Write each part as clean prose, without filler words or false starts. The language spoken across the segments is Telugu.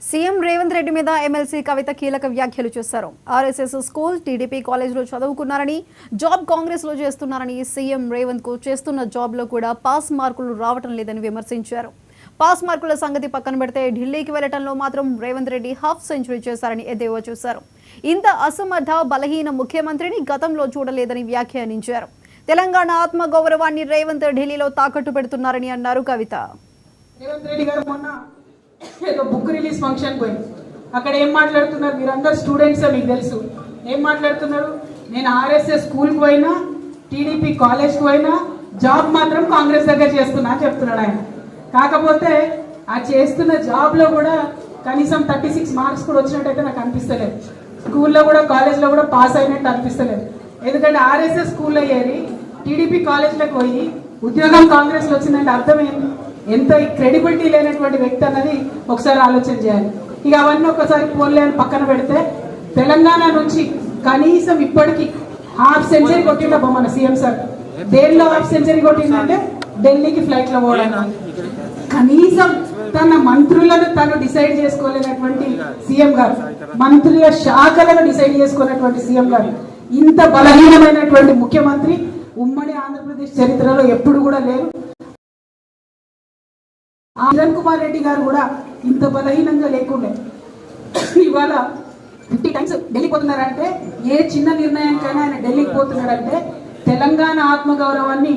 సీఎం రేవంత్ రెడ్డి మీద ఎమ్మెల్సీ కవిత కీలక వ్యాఖ్యలు చేశారు. ఆర్ఎస్ఎస్ స్కూల్, టీడీపీ కాలేజీలో చదువుకున్నారని, జాబ్ కాంగ్రెస్ లో చేస్తున్నారని, సీఎం రేవంత్ కు చేస్తున్న జాబ్ లో కూడా పాస్ మార్కులు రావటం లేదని విమర్శించారు. పాస్ మార్కుల సంగతి పక్కన పెడితే ఢిల్లీకి వెళ్లటంలో మాత్రం రేవంత్ రెడ్డి హాఫ్ సెంచరీ చేశారని ఎద్దేవా చేశారు. ఇంత అసమర్థ, బలహీన ముఖ్యమంత్రిని గతంలో చూడలేదని వ్యాఖ్యానించారు. తెలంగాణ ఆత్మగౌరవాన్ని రేవంత్ ఢిల్లీలో తాకట్టు పెడుతున్నారని అన్నారు కవిత. రేవంత్ రెడ్డి గారు మొన్న ఏదో బుక్ రిలీజ్ ఫంక్షన్ పోయింది. అక్కడ ఏం మాట్లాడుతున్నారు? మీరందరూ స్టూడెంట్సే, మీకు తెలుసు ఏం మాట్లాడుతున్నారు. నేను ఆర్ఎస్ఎస్ స్కూల్కి పోయినా, టీడీపీ కాలేజ్కి పోయినా, జాబ్ మాత్రం కాంగ్రెస్ దగ్గర చేస్తున్నా అని చెప్తున్నాడు ఆయన. కాకపోతే ఆ చేస్తున్న జాబ్లో కూడా కనీసం 36 మార్క్స్ కూడా వచ్చినట్టయితే నాకు అనిపిస్తలేదు. స్కూల్లో కూడా, కాలేజ్లో కూడా పాస్ అయినట్టు అనిపిస్తలేదు. ఎందుకంటే ఆర్ఎస్ఎస్ స్కూల్లో ఏరి టీడీపీ కాలేజ్లోకి పోయి ఉద్యోగం కాంగ్రెస్లో వచ్చిందంటే అర్థం ఏంటి? ఎంత క్రెడిబిలిటీ లేనటువంటి వ్యక్తి అన్నది ఒకసారి ఆలోచన చేయాలి. ఇక అవన్నీ ఒకసారి పోలేని పక్కన పెడితే, తెలంగాణ నుంచి కనీసం ఇప్పటికీ హాఫ్ సెంచరీ కొట్టిండ మన సీఎం సార్. దేనిలో హాఫ్ సెంచరీ కొట్టిందంటే ఢిల్లీకి ఫ్లైట్లో పోవడం. కనీసం తన మంత్రులను తను డిసైడ్ చేసుకోలేనటువంటి సీఎం గారు, మంత్రుల శాఖలను డిసైడ్ చేసుకున్నటువంటి సీఎం గారు, ఇంత బలహీనమైనటువంటి ముఖ్యమంత్రి ఉమ్మడి ఆంధ్రప్రదేశ్ చరిత్రలో ఎప్పుడు కూడా లేరు. కిరణ్ కుమార్ రెడ్డి గారు కూడా ఇంత బలహీనంగా లేకుండే ఇవాళ 50 టైమ్స్ ఢిల్లీకి పోతున్నారంటే, ఏ చిన్న నిర్ణయానికైనా ఆయన ఢిల్లీకి పోతున్నాడంటే తెలంగాణ ఆత్మగౌరవాన్ని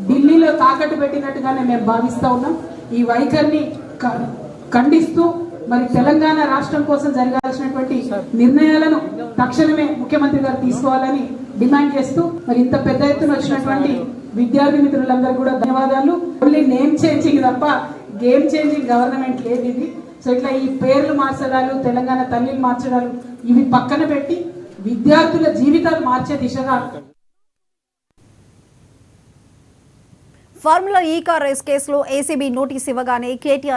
ఢిల్లీలో తాకట్టు పెట్టినట్టుగానే మేము భావిస్తూ ఉన్నాం. ఈ వైఖరిని ఖండిస్తూ మరి తెలంగాణ రాష్ట్రం కోసం జరగాల్సినటువంటి నిర్ణయాలను తక్షణమే ముఖ్యమంత్రి గారు తీసుకోవాలని డిమాండ్ చేస్తూ, మరి ఇంత పెద్ద ఎత్తున వచ్చినటువంటి విద్యార్థి మిత్రులందరూ కూడా ధన్యవాదాలు. ఓన్లీ నేమ్ చేంజింగ్ తప్ప గేమ్ చేంజింగ్ గవర్నమెంట్ లేదు ఇది. సో ఇట్లా ఈ పేర్లు మార్చడాలు, తెలంగాణ తల్లిని మార్చడాలు ఇవి పక్కన పెట్టి విద్యార్థుల జీవితాలు మార్చే దిశగా. ఫార్ములా ఈ కార్ రేస్ కేసులో ఏసీబీ నోటీస్ ఇవ్వగానే కేటీఆర్